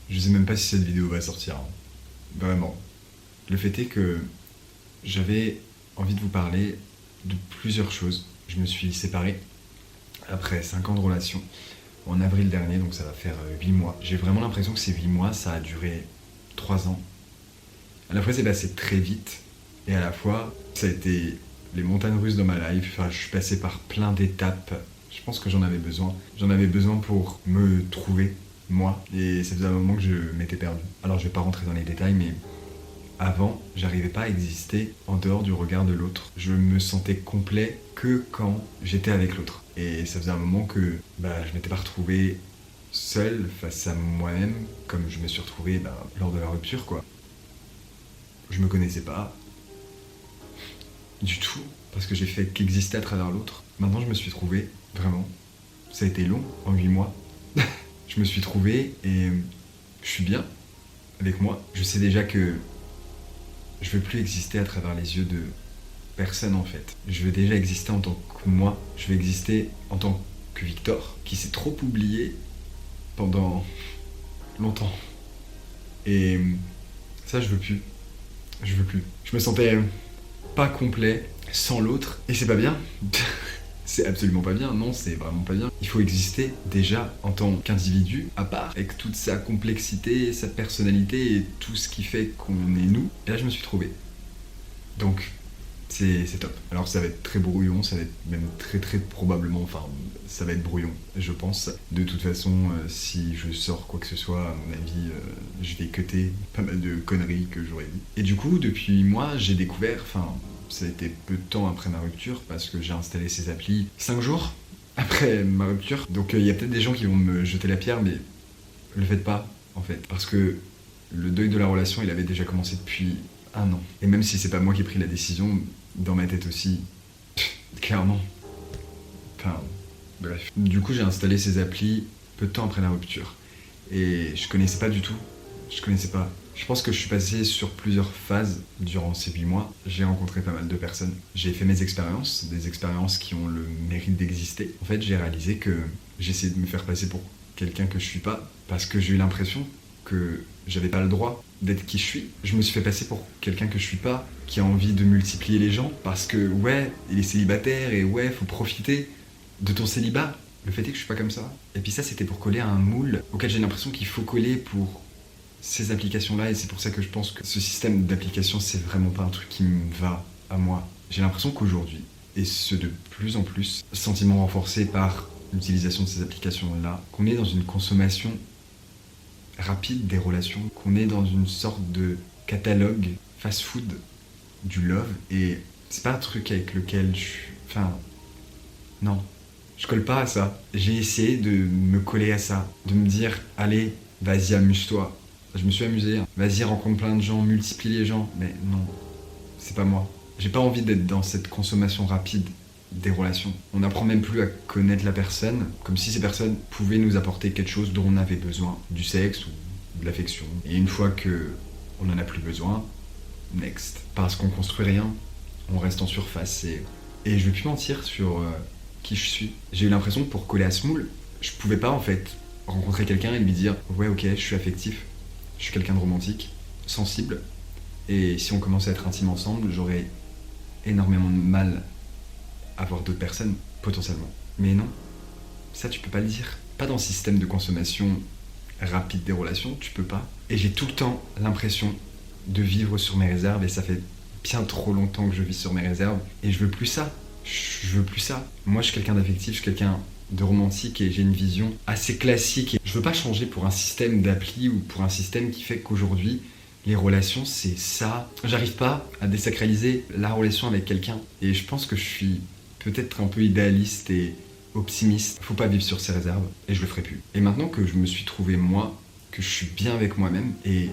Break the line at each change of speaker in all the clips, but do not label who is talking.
Je sais même pas si cette vidéo va sortir, hein. Vraiment. Le fait est que j'avais envie de vous parler de plusieurs choses. Je me suis séparé après 5 ans de relation en avril dernier, donc ça va faire 8 mois. J'ai vraiment l'impression que ces 8 mois, ça a duré 3 ans. À la fois, c'est passé très vite, et à la fois, ça a été les montagnes russes dans ma life. Enfin, je suis passé par plein d'étapes. Je pense que j'en avais besoin. J'en avais besoin pour me trouver, moi. Et ça faisait un moment que je m'étais perdu. Alors, je vais pas rentrer dans les détails, mais avant, j'arrivais pas à exister en dehors du regard de l'autre. Je me sentais complet que quand j'étais avec l'autre. Et ça faisait un moment que je m'étais pas retrouvé seul face à moi-même, comme je me suis retrouvé lors de la rupture, quoi. Je me connaissais pas du tout, parce que j'ai fait qu'exister à travers l'autre. Maintenant, je me suis trouvé, vraiment. Ça a été long, en 8 mois. Je me suis trouvé et je suis bien avec moi. Je sais déjà que je veux plus exister à travers les yeux de personne, en fait. Je veux déjà exister en tant que moi. Je veux exister en tant que Victor, qui s'est trop oublié pendant longtemps. Et ça, je veux plus. Je veux plus. Je me sentais pas complet sans l'autre. Et c'est pas bien. C'est absolument pas bien. Non, c'est vraiment pas bien. Il faut exister déjà en tant qu'individu, à part, avec toute sa complexité, sa personnalité et tout ce qui fait qu'on est nous. Et là, je me suis trouvé. Donc, c'est top. Alors ça va être très brouillon, ça va être même très très probablement, enfin ça va être brouillon, je pense. De toute façon, si je sors quoi que ce soit, à mon avis, je vais cutter pas mal de conneries que j'aurais dit. Et du coup, depuis moi, j'ai découvert, enfin ça a été peu de temps après ma rupture, parce que j'ai installé ces applis 5 jours après ma rupture. Donc il y a peut-être des gens qui vont me jeter la pierre, mais le faites pas, en fait. Parce que le deuil de la relation, il avait déjà commencé depuis un an. Et même si c'est pas moi qui ai pris la décision, dans ma tête aussi, clairement. Enfin, bref. Du coup, j'ai installé ces applis peu de temps après la rupture. Et je connaissais pas du tout. Je connaissais pas. Je pense que je suis passé sur plusieurs phases durant ces 8 mois. J'ai rencontré pas mal de personnes. J'ai fait mes expériences, des expériences qui ont le mérite d'exister. En fait, j'ai réalisé que j'essayais de me faire passer pour quelqu'un que je suis pas, parce que j'ai eu l'impression que j'avais pas le droit d'être qui je suis. Je me suis fait passer pour quelqu'un que je suis pas, qui a envie de multiplier les gens, parce que ouais, il est célibataire et ouais, faut profiter de ton célibat. Le fait est que je suis pas comme ça. Et puis ça, c'était pour coller à un moule auquel j'ai l'impression qu'il faut coller pour ces applications-là, et c'est pour ça que je pense que ce système d'application, c'est vraiment pas un truc qui me va à moi. J'ai l'impression qu'aujourd'hui, et ce de plus en plus, sentiment renforcé par l'utilisation de ces applications-là, qu'on est dans une consommation rapide des relations, qu'on est dans une sorte de catalogue fast-food du love, et c'est pas un truc avec lequel je suis... Enfin, non, je colle pas à ça. J'ai essayé de me coller à ça, de me dire, allez, vas-y, amuse-toi. Je me suis amusé, hein. Vas-y, rencontre plein de gens, multiplie les gens, mais non, c'est pas moi. J'ai pas envie d'être dans cette consommation rapide des relations. On n'apprend même plus à connaître la personne, comme si ces personnes pouvaient nous apporter quelque chose dont on avait besoin, du sexe ou de l'affection. Et une fois que on n'en a plus besoin, next. Parce qu'on construit rien, on reste en surface. Et je vais plus mentir sur qui je suis. J'ai eu l'impression que pour coller à ce moule, je pouvais pas en fait rencontrer quelqu'un et lui dire ouais ok, je suis affectif, je suis quelqu'un de romantique, sensible, et si on commençait à être intime ensemble, j'aurais énormément de mal à voir d'autres personnes, potentiellement. Mais non, ça tu peux pas le dire. Pas dans le système de consommation rapide des relations, tu peux pas. Et j'ai tout le temps l'impression de vivre sur mes réserves, et ça fait bien trop longtemps que je vis sur mes réserves, et je veux plus ça. Je veux plus ça. Moi je suis quelqu'un d'affectif, je suis quelqu'un de romantique, et j'ai une vision assez classique. Et je veux pas changer pour un système d'appli ou pour un système qui fait qu'aujourd'hui les relations c'est ça. J'arrive pas à désacraliser la relation avec quelqu'un, et je pense que je suis peut-être un peu idéaliste et optimiste. Faut pas vivre sur ses réserves, et je le ferai plus. Et maintenant que je me suis trouvé moi, que je suis bien avec moi-même et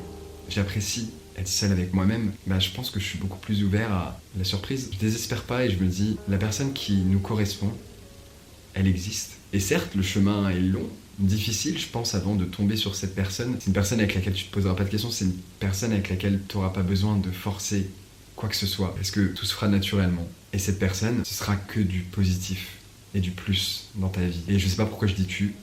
j'apprécie être seul avec moi-même, je pense que je suis beaucoup plus ouvert à la surprise. Je désespère pas et je me dis, la personne qui nous correspond, elle existe. Et certes, le chemin est long, difficile, je pense, avant de tomber sur cette personne. C'est une personne avec laquelle tu te poseras pas de questions, c'est une personne avec laquelle tu n'auras pas besoin de forcer quoi que ce soit, parce que tout se fera naturellement. Et cette personne, ce sera que du positif et du plus dans ta vie. Et je sais pas pourquoi je dis tu,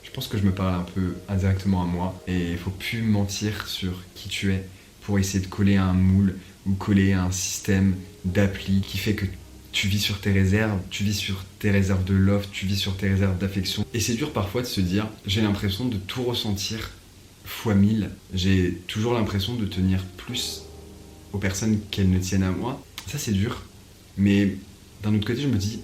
je pense que je me parle un peu indirectement à moi et il faut plus mentir sur qui tu es pour essayer de coller à un moule ou coller à un système d'appli qui fait que tu vis sur tes réserves, de love, tu vis sur tes réserves d'affection. Et c'est dur parfois de se dire, j'ai l'impression de tout ressentir fois 1000. J'ai toujours l'impression de tenir plus aux personnes qu'elles ne tiennent à moi. Ça c'est dur, mais d'un autre côté je me dis,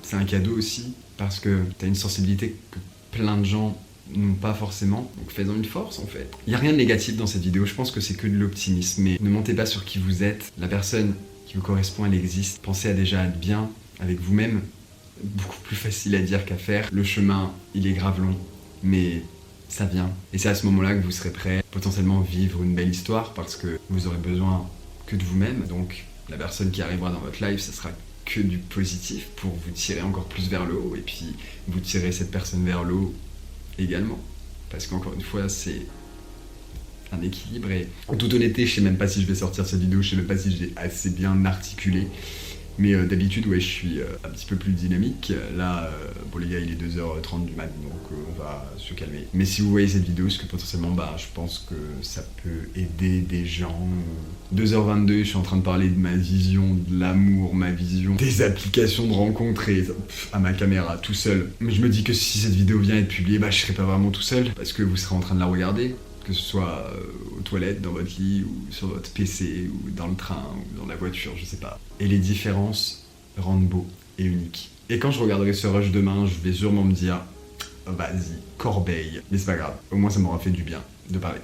c'est un cadeau aussi, parce que t'as une sensibilité que plein de gens n'ont pas forcément, donc fais-en une force en fait. Il n'y a rien de négatif dans cette vidéo, je pense que c'est que de l'optimisme, mais ne mentez pas sur qui vous êtes, la personne qui vous correspond elle existe, pensez à déjà être bien avec vous-même, beaucoup plus facile à dire qu'à faire, le chemin il est grave long, mais ça vient, et c'est à ce moment-là que vous serez prêt à potentiellement vivre une belle histoire, parce que vous aurez besoin que de vous-même, donc la personne qui arrivera dans votre life, ça sera que du positif pour vous tirer encore plus vers le haut, et puis vous tirez cette personne vers le haut également, parce qu'encore une fois c'est un équilibre. Et en toute honnêteté je sais même pas si je vais sortir cette vidéo, je sais même pas si je l'ai assez bien articulé, mais d'habitude ouais je suis un petit peu plus dynamique. Là bon les gars il est 2h30 du mat, donc on va se calmer, mais si vous voyez cette vidéo c'est que potentiellement je pense que ça peut aider des gens. 2h22 je suis en train de parler de ma vision de l'amour, ma vision des applications de rencontres et à ma caméra tout seul, mais je me dis que si cette vidéo vient être publiée je serai pas vraiment tout seul, parce que vous serez en train de la regarder, que ce soit aux toilettes, dans votre lit, ou sur votre PC, ou dans le train, ou dans la voiture, je sais pas. Et les différences rendent beau et unique. Et quand je regarderai ce rush demain, je vais sûrement me dire, vas-y, corbeille. Mais c'est pas grave, au moins ça m'aura fait du bien de parler.